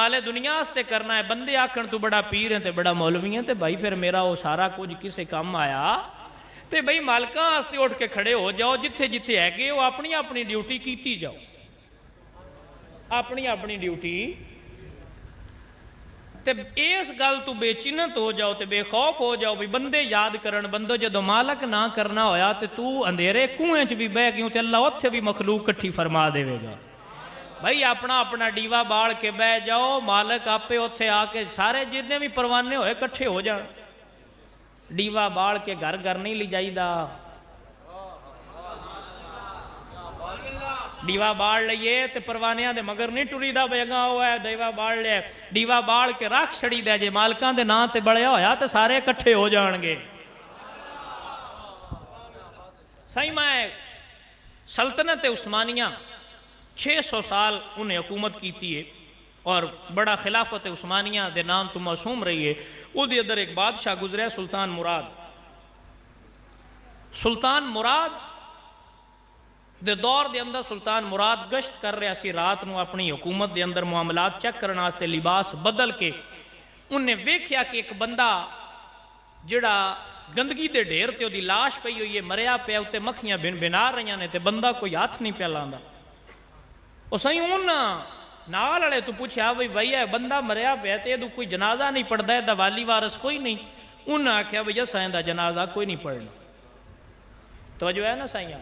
नाले दुनिया वास्ते करना है। बंदे आखण तू बड़ा पीर है तो बड़ा मौलवी है, तो भाई फिर मेरा वो सारा कुछ किसे काम आया। तो बई मालकां वास्ते उठ के खड़े हो जाओ, जिथे जिथे हैगे वो अपनी अपनी ड्यूटी कीती जाओ, अपनी अपनी ड्यूटी। ते इस गल तू बेचिन्नत हो जाओ, तो बेखौफ हो जाओ भी बंदे याद करन। बंदो जो मालक ना करना होया तो तू अंधेरे कुएं च भी बह गई, तो अल्लाह उत्थे भी मखलूक कट्ठी फरमा देगा। भाई अपना अपना डीवा बाल के बह जाओ, मालक आपे उत्थे आके सारे जिन्ने भी परवाने होए कट्ठे हो जान। डीवा बाल के घर घर नहीं ले जाईदा, डीवा बाल लईए तो परवानिया दे मगर नहीं टुरीदा बेगा हुआ है डीवा बाल लिया। डीवा बाल के रख छड़ी दे, जे मालकां दे नां ते बलिया होया तो सारे कट्ठे हो जाणगे। सही मैं सल्तनत उस्मानिया 600 साल उन्हें हुकूमत की है और बड़ा खिलाफत उस्मानिया के नाम तो मासूम रही है। उसके अंदर एक बादशाह गुजरिया सुल्तान मुराद। सुल्तान मुराद दे दौर के अंदर सुल्तान मुराद गश्त कर रहा सी रात को अपनी हुकूमत के अंदर मामलात चेक करने वास्ते लिबास बदल के उन्हें वेख्या कि एक बंदा जिहड़ा गंदगी के ढेर ते उहदी लाश पई हुई है, मरिया पिया, उत्ते मक्खियां बिन बिना रही ने, तो बंदा कोई हाथ नहीं पिया लांदा। ਉਹ ਸਹੀ ਉਹਨਾਂ ਨਾਲ ਵਾਲੇ ਤੋਂ ਪੁੱਛਿਆ ਬਈ ਭਾਈ ਇਹ ਬੰਦਾ ਮਰਿਆ ਪਿਆ ਤੇ ਇਹਦਾ ਕੋਈ ਜਨਾਜ਼ਾ ਨਹੀਂ ਪੜਦਾ, ਇਹਦਾ ਵਾਲੀ ਵਾਰਸ ਕੋਈ ਨਹੀਂ। ਉਹਨਾਂ ਆਖਿਆ ਬਈ ਅਸਾਂ ਇਹਦਾ ਜਨਾਜ਼ਾ ਕੋਈ ਨਹੀਂ ਪੜਨਾ। ਤਵੱਜੋ ਹੈ ਨਾ ਸਾਈਆਂ,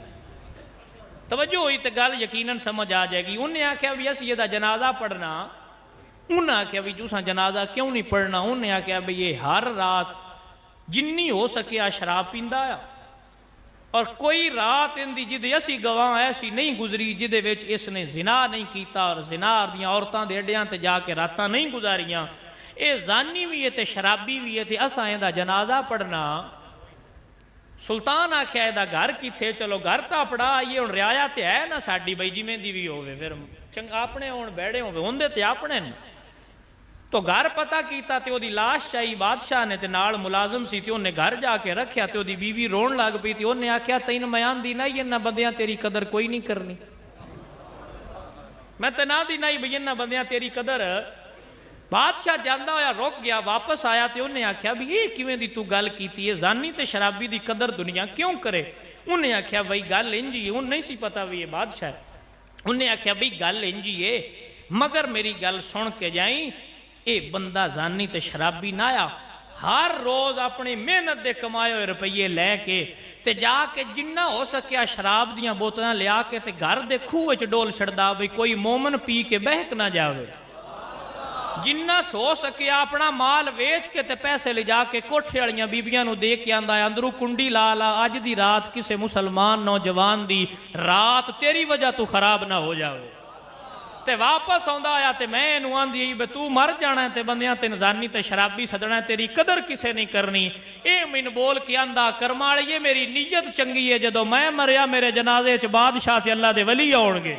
ਤਵੱਜੋ ਹੋਈ ਤੇ ਗੱਲ ਯਕੀਨਨ ਸਮਝ ਆ ਜਾਏਗੀ। ਉਹਨੇ ਆਖਿਆ ਵੀ ਅਸੀਂ ਇਹਦਾ ਜਨਾਜ਼ਾ ਪੜਨਾ। ਉਹਨਾਂ ਆਖਿਆ ਵੀ ਤੁਸੀਂ ਜਨਾਜ਼ਾ ਕਿਉਂ ਨਹੀਂ ਪੜਨਾ? ਉਹਨੇ ਆਖਿਆ ਬਈ ਇਹ ਹਰ ਰਾਤ ਜਿੰਨੀ ਹੋ ਸਕਿਆ ਸ਼ਰਾਬ ਪੀਂਦਾ ਆ, और कोई रात इनकी जिदे असी गवाह ऐसी नहीं गुजरी जिदे विच इसने जिना नहीं किया और जिना दियां औरतां दे अड्डियां ते जाके रातां नहीं गुजारियां। ये जानी भी है तो शराबी भी है, तो असां इहदा जनाजा पढ़ना। सुल्तान आख्या इहदा घर किथे? चलो घर तो पड़ा आइए, हुण रियाया तो है ना साडी बई जिवें दी भी होवे, फिर चंगा अपने हुण बैठे होवे उहदे ते अपने ने। तो घर पता किया तो वही लाश चाहिए बादशाह ने, ते नाल मुलाजम सी, ते उन्हें घर जाके रखा तो वही बीवी रोन लग पई। तो उन्हें आख्या तैन मैं आंदी ना इन्होंने बंदियां तेरी कदर कोई नहीं करनी, मैं तो ना दी ना बई इन्होंने बंदियां तेरी कदर। बादशाह जाता होया रुक गया, वापस आया तो उन्हें आख्या भी ये किवें दी तू गल कीती है, जानी ते शराबी दी कदर दुनिया क्यों करे? उन्हें आख्या बई गल इंज ही है, उन्हें नहीं सी पता भी ये बादशाह। उन्हें आख्या बई गल इंज ही है, मगर मेरी गल सुन के जाई, ये बंदा जानी ते शराबी ना आ, हर रोज अपनी मेहनत के कमाए हुए रुपये लैके ते जाके जिन्ना हो सकिया शराब दियां बोतलां लिया के ते घर दे खूह विच डोल छड़दा भी कोई मोमन पी के बहक ना जावे। जिन्ना सो सकिया अपना माल वेच के ते पैसे ले जाके कोठे वालियां बीबियां नूं दे के आंदा, अंदरों कुंडी ला ला, अज दी रात किसी मुसलमान नौजवान दी रात तेरी वजह तू खराब ना हो जावे। ते वापस आंदा आया तो मैं इनू आंदी बे तू मर जाना है, तो बंदियां तेन जानी ते शराबी सदना, तेरी कदर किसे नहीं करनी। ये मैनू बोल के आंदा कर्मा वाली मेरी नीयत चंगी है, जदों मैं मरिया मेरे जनाजे च बादशाह ते अल्लाह दे वली आउणगे।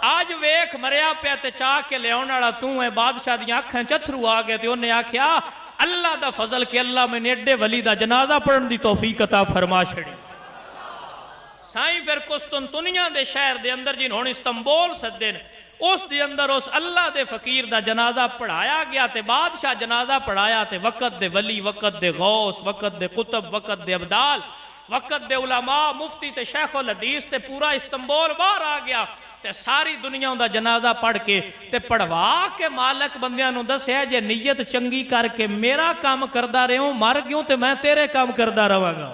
अज वेख मरिया पिया ते चाह के लियाउण वाला तू है, बादशाह दी अखां च अथरू आ गए। तो उन्हें आख्या अल्लाह दा फजल के अल्लाह मैंने एडे वली दा जनाजा पढ़न दी तौफीक अता फरमा छड़ी। साईं फिर कुस्तुनतुनिया दे शहर दे अंदर जिन हुण इस्तंबुल सदे उस दे अंदर उस अल्लाह दे फकीर दा जनाजा पढ़ाया गया। ते बादशाह जनाजा पढ़ाया ते वक़्त दे वली, वक़्त दे गौस, वक़्त दे कुतुब, वक़्त दे अब्दाल, वक़्त दे उलमा, मुफ्ती ते शेखुल हदीस ते पूरा इस्तंबुल बाहर आ गया। ते सारी दुनिया दा जनाजा पढ़ के ते पढ़वा के मालक बंदियां नूं दस्या जे नीयत चंगी करके मेरा काम करदा रहो, मर गयूं ते मैं तेरे काम करदा रहांगा।